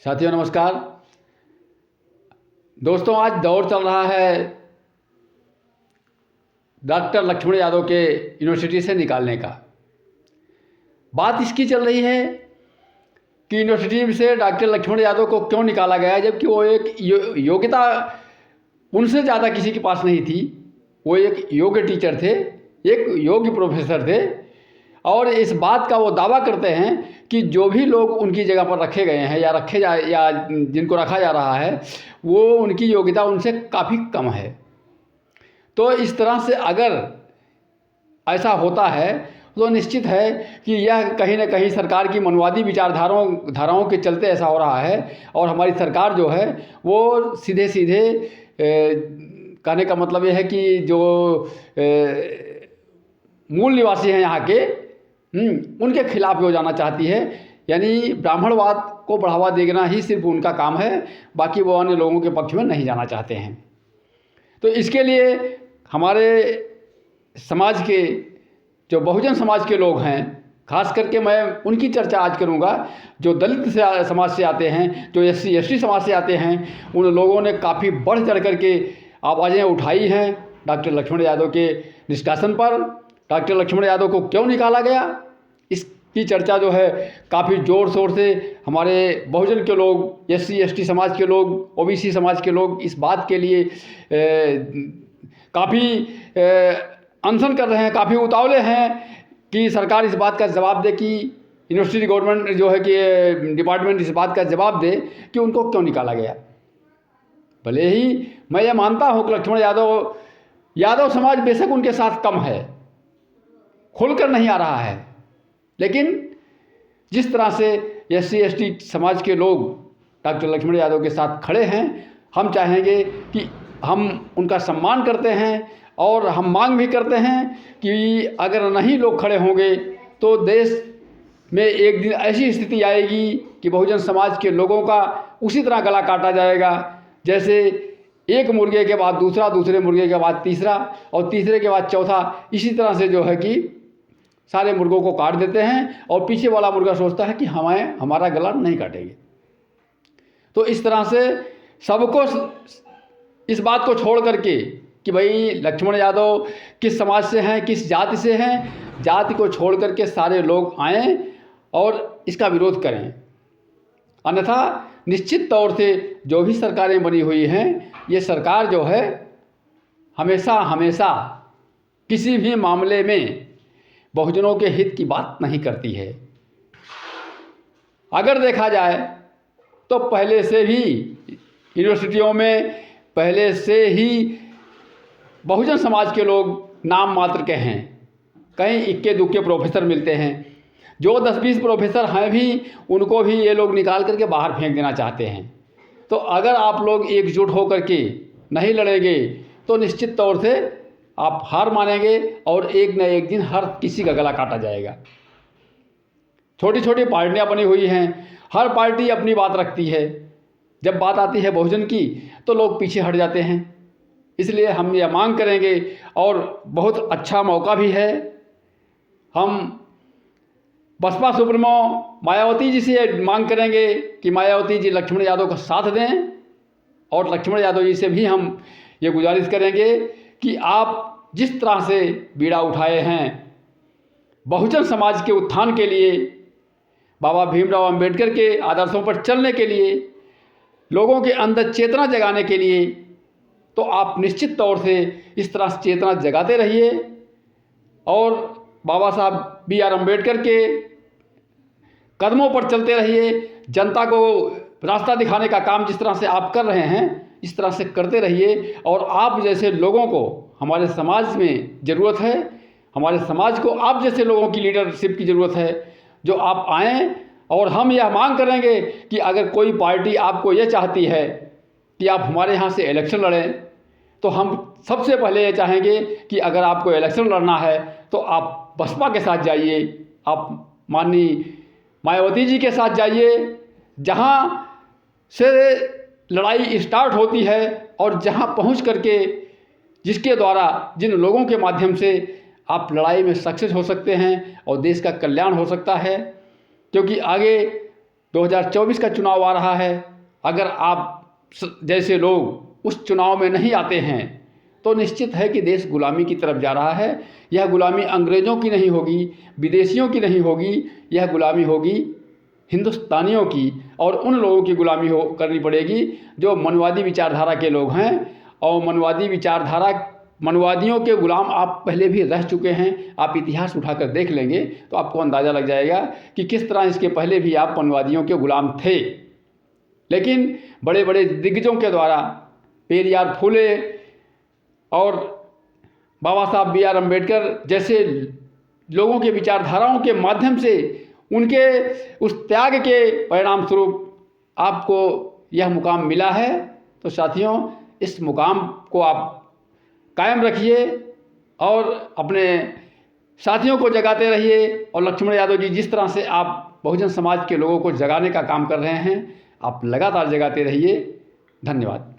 साथियों नमस्कार। दोस्तों, आज दौर चल रहा है डॉक्टर लक्ष्मण यादव के यूनिवर्सिटी से निकालने का। बात इसकी चल रही है कि यूनिवर्सिटी से डॉक्टर लक्ष्मण यादव को क्यों निकाला गया, जबकि वो एक योग्यता उनसे ज़्यादा किसी के पास नहीं थी। वो एक योग्य टीचर थे, एक योग्य प्रोफेसर थे, और इस बात का वो दावा करते हैं कि जो भी लोग उनकी जगह पर रखे गए हैं या जिनको रखा जा रहा है वो उनकी योग्यता उनसे काफ़ी कम है। तो इस तरह से अगर ऐसा होता है तो निश्चित है कि यह कहीं ना कहीं सरकार की मनवादी धाराओं के चलते ऐसा हो रहा है। और हमारी सरकार जो है वो सीधे सीधे कहने का मतलब यह है कि जो मूल निवासी हैं यहाँ के उनके खिलाफ हो जाना चाहती है। यानी ब्राह्मणवाद को बढ़ावा देना ही सिर्फ उनका काम है, बाकी वो अन्य लोगों के पक्ष में नहीं जाना चाहते हैं। तो इसके लिए हमारे समाज के जो बहुजन समाज के लोग हैं, खास करके मैं उनकी चर्चा आज करूंगा, जो दलित समाज से आते हैं, जो SC/ST समाज से आते हैं, उन लोगों ने काफ़ी बढ़ चढ़ करके आवाज़ें उठाई हैं डॉक्टर लक्ष्मण यादव के निष्कासन पर। डॉक्टर लक्ष्मण यादव को क्यों निकाला गया, इसकी चर्चा जो है काफ़ी ज़ोर शोर से हमारे बहुजन के लोग, SC/ST समाज के लोग, OBC समाज के लोग इस बात के लिए काफ़ी अनशन कर रहे हैं, काफ़ी उतावले हैं कि सरकार इस बात का जवाब दे, कि यूनिवर्सिटी गवर्नमेंट जो है कि डिपार्टमेंट इस बात का जवाब दे कि उनको क्यों निकाला गया। भले ही मैं ये मानता हूँ कि लक्ष्मण यादव समाज बेशक उनके साथ कम है, खुलकर नहीं आ रहा है, लेकिन जिस तरह से SC/ST समाज के लोग डॉक्टर लक्ष्मण यादव के साथ खड़े हैं, हम चाहेंगे कि हम उनका सम्मान करते हैं और हम मांग भी करते हैं कि अगर नहीं लोग खड़े होंगे तो देश में एक दिन ऐसी स्थिति आएगी कि बहुजन समाज के लोगों का उसी तरह गला काटा जाएगा जैसे एक मुर्गे के बाद दूसरा, दूसरे मुर्गे के बाद तीसरा और तीसरे के बाद चौथा, इसी तरह से जो है कि सारे मुर्गों को काट देते हैं और पीछे वाला मुर्गा सोचता है कि हमारा गला नहीं काटेंगे। तो इस तरह से सबको इस बात को छोड़ करके कि भाई लक्ष्मण यादव किस समाज से हैं, किस जाति से हैं, जाति को छोड़ करके सारे लोग आएँ और इसका विरोध करें। अन्यथा निश्चित तौर से जो भी सरकारें बनी हुई हैं, ये सरकार जो है हमेशा हमेशा किसी भी मामले में बहुजनों के हित की बात नहीं करती है। अगर देखा जाए तो पहले से भी यूनिवर्सिटियों में पहले से ही बहुजन समाज के लोग नाम मात्र के हैं, कहीं इक्के दुक्के प्रोफेसर मिलते हैं। जो 10-20 प्रोफेसर हैं भी उनको भी ये लोग निकाल करके बाहर फेंक देना चाहते हैं। तो अगर आप लोग एकजुट होकर के नहीं लड़ेंगे तो निश्चित तौर से आप हार मानेंगे और एक न एक दिन हर किसी का गला काटा जाएगा। छोटी छोटी पार्टियां बनी हुई हैं, हर पार्टी अपनी बात रखती है, जब बात आती है बहुजन की तो लोग पीछे हट जाते हैं। इसलिए हम ये मांग करेंगे और बहुत अच्छा मौका भी है, हम बसपा सुप्रीमो मायावती जी से मांग करेंगे कि मायावती जी लक्ष्मण यादव का साथ दें, और लक्ष्मण यादव जी से भी हम ये गुजारिश करेंगे कि आप जिस तरह से बीड़ा उठाए हैं बहुजन समाज के उत्थान के लिए, बाबा भीमराव अंबेडकर के आदर्शों पर चलने के लिए, लोगों के अंदर चेतना जगाने के लिए, तो आप निश्चित तौर से इस तरह से चेतना जगाते रहिए और बाबा साहब BR अम्बेडकर के कदमों पर चलते रहिए। जनता को रास्ता दिखाने का काम जिस तरह से आप कर रहे हैं इस तरह से करते रहिए। और आप जैसे लोगों को हमारे समाज में ज़रूरत है, हमारे समाज को आप जैसे लोगों की लीडरशिप की ज़रूरत है, जो आप आएँ। और हम यह मांग करेंगे कि अगर कोई पार्टी आपको ये चाहती है कि आप हमारे यहाँ से इलेक्शन लड़ें, तो हम सबसे पहले ये चाहेंगे कि अगर आपको इलेक्शन लड़ना है तो आप बसपा के साथ जाइए, आप माननीय मायावती जी के साथ जाइए, जहाँ से लड़ाई स्टार्ट होती है और जहाँ पहुँच करके जिसके द्वारा जिन लोगों के माध्यम से आप लड़ाई में सक्सेस हो सकते हैं और देश का कल्याण हो सकता है। क्योंकि आगे 2024 का चुनाव आ रहा है, अगर आप जैसे लोग उस चुनाव में नहीं आते हैं तो निश्चित है कि देश गुलामी की तरफ जा रहा है। यह गुलामी अंग्रेज़ों की नहीं होगी, विदेशियों की नहीं होगी, यह गुलामी होगी हिंदुस्तानियों की, और उन लोगों की गुलामी करनी पड़ेगी जो मनवादी विचारधारा के लोग हैं। और मनवादियों के गुलाम आप पहले भी रह चुके हैं। आप इतिहास उठाकर देख लेंगे तो आपको अंदाज़ा लग जाएगा कि किस तरह इसके पहले भी आप मनवादियों के गुलाम थे। लेकिन बड़े बड़े दिग्गजों के द्वारा, पेरियार फुले और बाबा साहब B.R. अम्बेडकर जैसे लोगों के विचारधाराओं के माध्यम से, उनके उस त्याग के परिणाम स्वरूप आपको यह मुकाम मिला है। तो साथियों, इस मुकाम को आप कायम रखिए और अपने साथियों को जगाते रहिए। और लक्ष्मण यादव जी, जिस तरह से आप बहुजन समाज के लोगों को जगाने का काम कर रहे हैं, आप लगातार जगाते रहिए। धन्यवाद।